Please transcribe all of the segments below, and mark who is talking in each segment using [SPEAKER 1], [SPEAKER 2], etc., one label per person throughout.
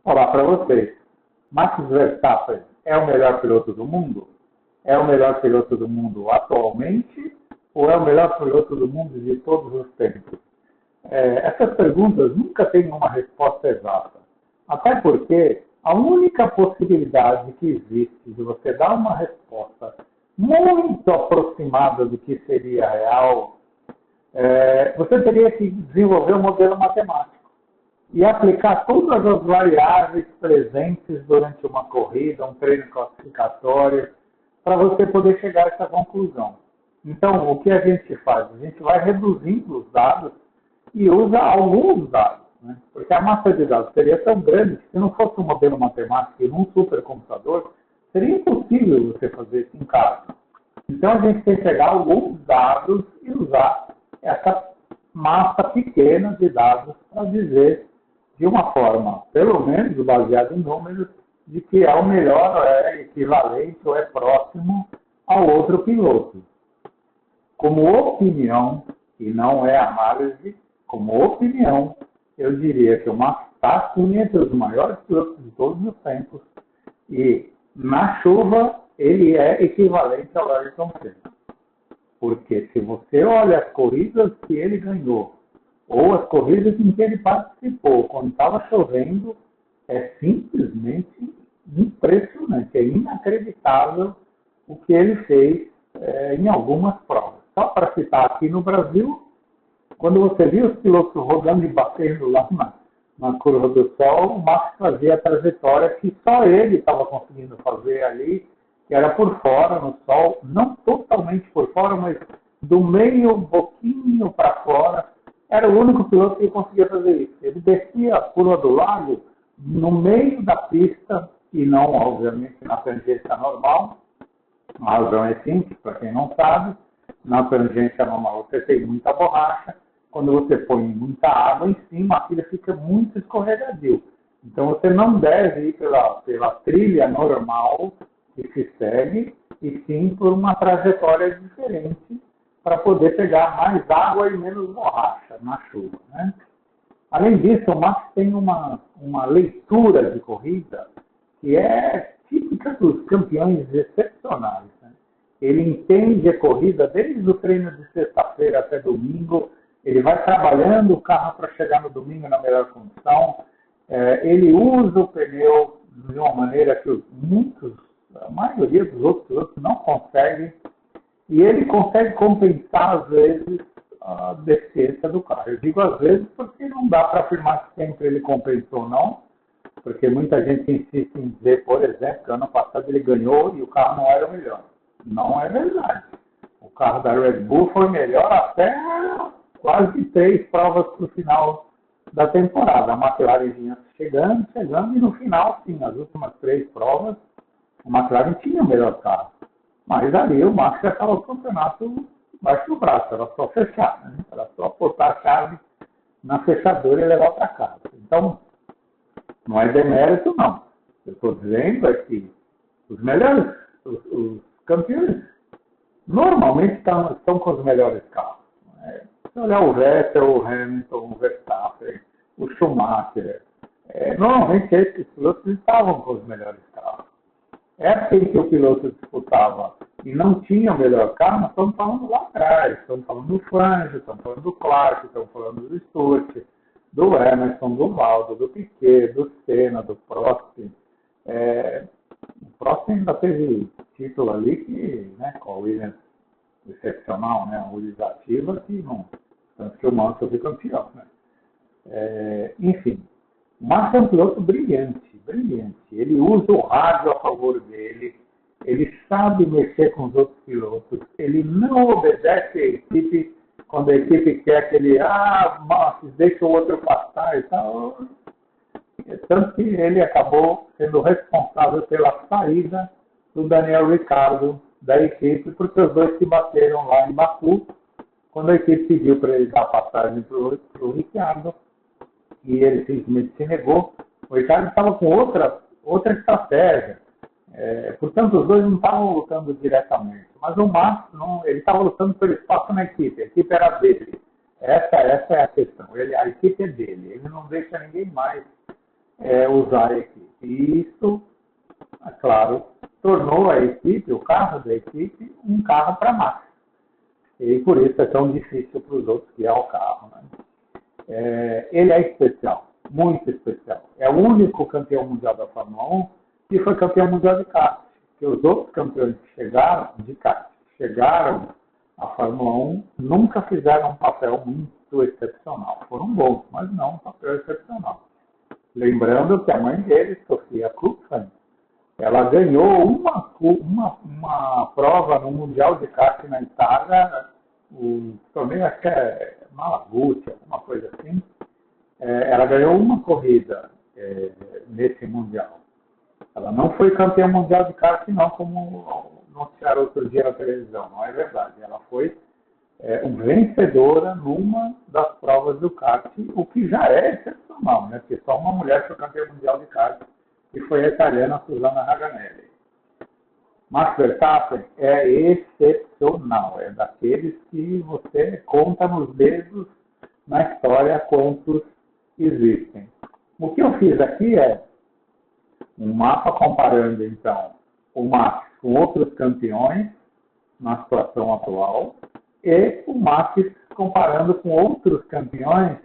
[SPEAKER 1] Olá para vocês. Max Verstappen é o melhor piloto do mundo? É o melhor piloto do mundo atualmente ou é o melhor piloto do mundo de todos os tempos? Essas perguntas nunca têm uma resposta exata. Até porque a única possibilidade que existe de você dar uma resposta muito aproximada do que seria real, você teria que desenvolver um modelo matemático e aplicar todas as variáveis presentes durante uma corrida, um treino classificatório, para você poder chegar a essa conclusão. Então, o que a gente faz? A gente vai reduzindo os dados e usa alguns dados, né? Porque a massa de dados seria tão grande que se não fosse um modelo matemático e num supercomputador, seria impossível você fazer isso em casa. Então, a gente tem que pegar alguns dados e usar essa massa pequena de dados para dizer de uma forma, pelo menos baseada em números, de que é o melhor, é equivalente ou é próximo ao outro piloto. Como opinião, e não é análise, como opinião, eu diria que o Max está entre os maiores pilotos de todos os tempos e na chuva ele é equivalente ao Ayrton Senna. Porque se você olha as corridas que ele ganhou, ou as corridas em que ele participou, quando estava chovendo, é simplesmente impressionante, é inacreditável o que ele fez em algumas provas. Só para citar aqui no Brasil, quando você viu os pilotos rodando e batendo lá na curva do sol, o Max fazia a trajetória que só ele estava conseguindo fazer ali, que era por fora, no sol, não totalmente por fora, mas do meio um pouquinho para fora. Era o único piloto que conseguia fazer isso. Ele descia a curva do lago no meio da pista, e não, obviamente, na tangência normal. A razão é simples, para quem não sabe. Na tangência normal você tem muita borracha. Quando você põe muita água em cima, aquilo fica muito escorregadio. Então você não deve ir pela trilha normal que se segue, e sim por uma trajetória diferente, para poder pegar mais água e menos borracha na chuva, né? Além disso, o Max tem uma leitura de corrida que é típica dos campeões excepcionais, né? Ele entende a corrida desde o treino de sexta-feira até domingo, ele vai trabalhando o carro para chegar no domingo na melhor condição, ele usa o pneu de uma maneira que a maioria dos outros pilotos não conseguem, e ele consegue compensar, às vezes, a deficiência do carro. Eu digo às vezes porque não dá para afirmar que sempre ele compensou, não. Porque muita gente insiste em dizer, por exemplo, que ano passado ele ganhou e o carro não era o melhor. Não é verdade. O carro da Red Bull foi melhor até quase 3 provas para o final da temporada. A McLaren vinha chegando, e no final, sim, as últimas 3 provas, a McLaren tinha o melhor carro. Mas ali o Max já estava o campeonato baixo do braço, era só fechar, né? Era só botar a chave na fechadura e levar para casa. Então, não é demérito, não. Eu estou dizendo é que os melhores, os campeões, normalmente estão com os melhores carros. Se olhar o Vettel, o Hamilton, o Verstappen, o Schumacher, normalmente esses pilotos estavam com os melhores carros. Época em que o piloto disputava e não tinha o melhor carro, nós estamos falando lá atrás. Estamos falando do Fangio, estamos falando do Clark, estamos falando do Stewart, do Emerson, do Valdo, do Piquet, do Senna, do Prost. O Prost ainda teve título ali que, né, com a Williams excepcional, né, a Williams ativa, que não, tanto que o Mansell foi campeão, né? Enfim, o Max é um piloto brilhante. Ele usa o rádio a favor dele, ele sabe mexer com os outros pilotos, ele não obedece a equipe quando a equipe quer que ele, Max, deixa o outro passar e tal. Tanto que ele acabou sendo responsável pela saída do Daniel Ricciardo da equipe, porque os dois se bateram lá em Baku, quando a equipe pediu para ele dar passagem para o Ricciardo, e ele simplesmente se negou. O Ricardo estava com outra estratégia. Portanto, os dois não estavam lutando diretamente. Mas o Max, ele estava lutando pelo espaço na equipe. A equipe era dele. Essa é a questão. A equipe é dele. Ele não deixa ninguém mais usar a equipe. E isso, é claro, tornou a equipe, o carro da equipe, um carro para Max. E por isso é tão difícil para os outros guiar o carro. Né? Ele é especial, muito especial. É o único campeão mundial da Fórmula 1 que foi campeão mundial de kart. Que os outros campeões que chegaram de kart, chegaram à Fórmula 1, nunca fizeram um papel muito excepcional. Foram bons, mas não um papel excepcional. Lembrando que a mãe dele, Sofia Kupfer, ela ganhou uma prova no Mundial de Kart na Itália, o torneio acho que é Malaguti, alguma coisa assim. Ela ganhou uma corrida nesse Mundial. Ela não foi campeã mundial de kart, não, como anunciaram outro dia na televisão, não é verdade. Ela foi uma vencedora numa das provas do kart, o que já é excepcional, né? Porque só uma mulher foi campeã mundial de kart, e foi a italiana Susanna Raganelli. Max Verstappen é excepcional, é daqueles que você conta nos dedos na história quantos existem. O que eu fiz aqui é um mapa comparando, então, o Max com outros campeões na situação atual e o Max comparando com outros campeões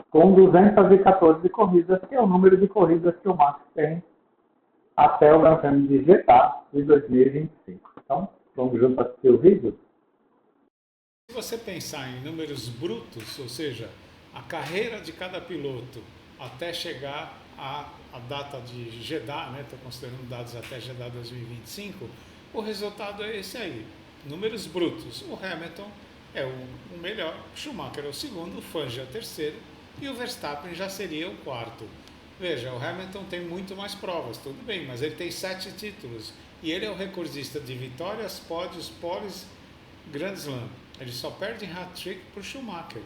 [SPEAKER 1] com 214 corridas, que é o número de corridas que o Max tem até o lançamento de Jeddah de 2025. Então, vamos juntos assistir o vídeo?
[SPEAKER 2] Se você pensar em números brutos, ou seja, a carreira de cada piloto até chegar à data de Jeddah, né? Estou considerando dados até Jeddah 2025, o resultado é esse aí, números brutos. O Hamilton é o melhor, o Schumacher é o segundo, o Fangio é o terceiro e o Verstappen já seria o quarto. Veja, o Hamilton tem muito mais provas, tudo bem, mas ele tem 7 títulos e ele é o recordista de vitórias, pódios, poles, Grand Slam. Ele só perde em hat-trick para o Schumacher.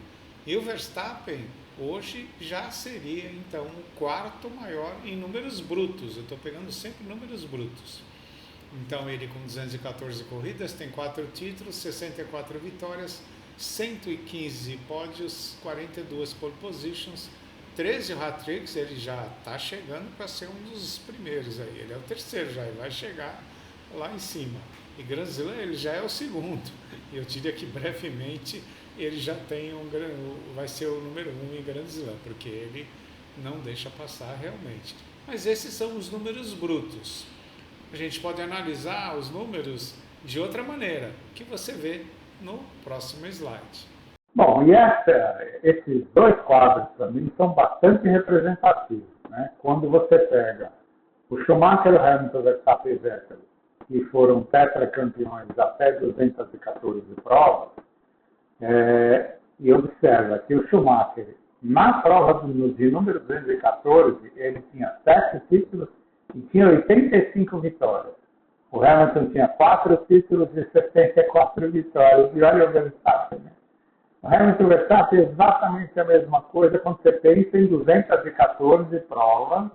[SPEAKER 2] E o Verstappen hoje já seria então o quarto maior em números brutos. Eu estou pegando sempre números brutos. Então ele com 214 corridas tem 4 títulos, 64 vitórias, 115 pódios, 42 pole positions, 13 hat-tricks. Ele já está chegando para ser um dos primeiros aí. Ele é o terceiro já, ele vai chegar lá em cima. E Grand Slam ele já é o segundo. E eu diria que brevemente ele já tem vai ser o número 1 em Grand Slam, porque ele não deixa passar realmente. Mas esses são os números brutos. A gente pode analisar os números de outra maneira, que você vê no próximo slide.
[SPEAKER 1] Bom, e esses dois quadros, para mim, são bastante representativos. Né? Quando você pega o Schumacher, o Hamilton, Verstappen e Vettel, que foram tetracampeões até 214 provas, e observa que o Schumacher, na prova de número 214, ele tinha 7 títulos e tinha 85 vitórias. O Hamilton tinha 4 títulos e 74 vitórias. E olha o Verstappen, né? O Hamilton e o Verstappen é exatamente a mesma coisa quando você pensa em 214 provas.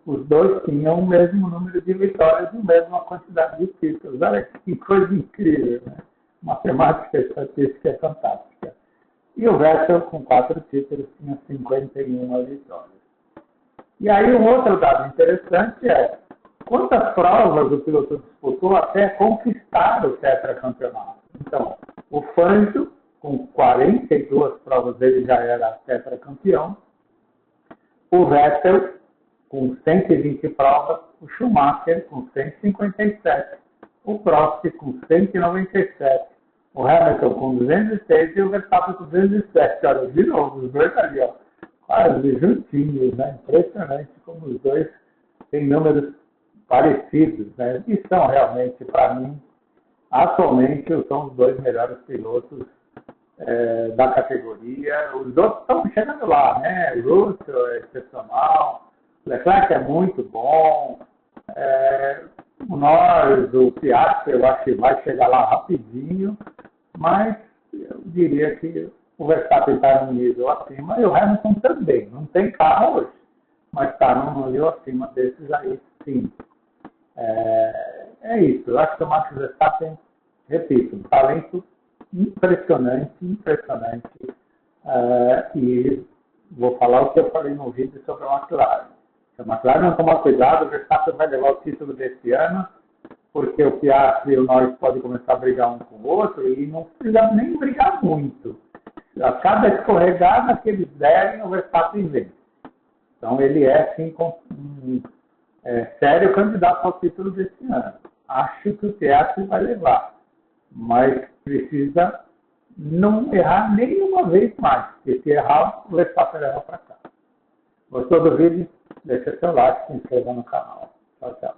[SPEAKER 1] Os dois tinham o mesmo número de vitórias e a mesma quantidade de títulos. Olha que coisa incrível, né? Matemática e estatística é fantástica. E o Vettel, com 4 títulos, tinha 51 vitórias. E aí um outro dado interessante é quantas provas o piloto disputou até conquistar o tetracampeonato. Então, o Fangio, com 42 provas, ele já era tetracampeão. O Vettel, com 120 provas. O Schumacher, com 157. O Prost, com 197. O Hamilton, com 206. E o Verstappen, com 207. Olha, de novo, os dois ali, ó, quase juntinhos, né? Impressionante como os dois têm números parecidos, né? E são realmente, para mim, atualmente, são os dois melhores pilotos da categoria. Os outros estão chegando lá, né? O Russell é excepcional, o Leclerc é muito bom, o Norris, o Piastri, eu acho que vai chegar lá rapidinho, mas eu diria que o Verstappen está num nível acima e o Hamilton também. Não tem carro hoje, mas está num nível acima desses aí, sim. É isso. Eu acho que o Max Verstappen, repito, um talento impressionante. E vou falar o que eu falei no vídeo sobre a McLaren. Se a McLaren não tomar cuidado, o Verstappen vai levar o título desse ano, porque o Piastri e o Norris podem começar a brigar um com o outro e não precisa nem brigar muito. A cada escorregada que eles derem, o Verstappen vem. Então ele é, sim, sério candidato ao título desse ano. Acho que o Piastri vai levar, mas precisa não errar nenhuma vez mais, porque se errar, o Verstappen leva para cá. Gostou do vídeo? Deixa seu like, se inscreva no canal. Tchau, tchau.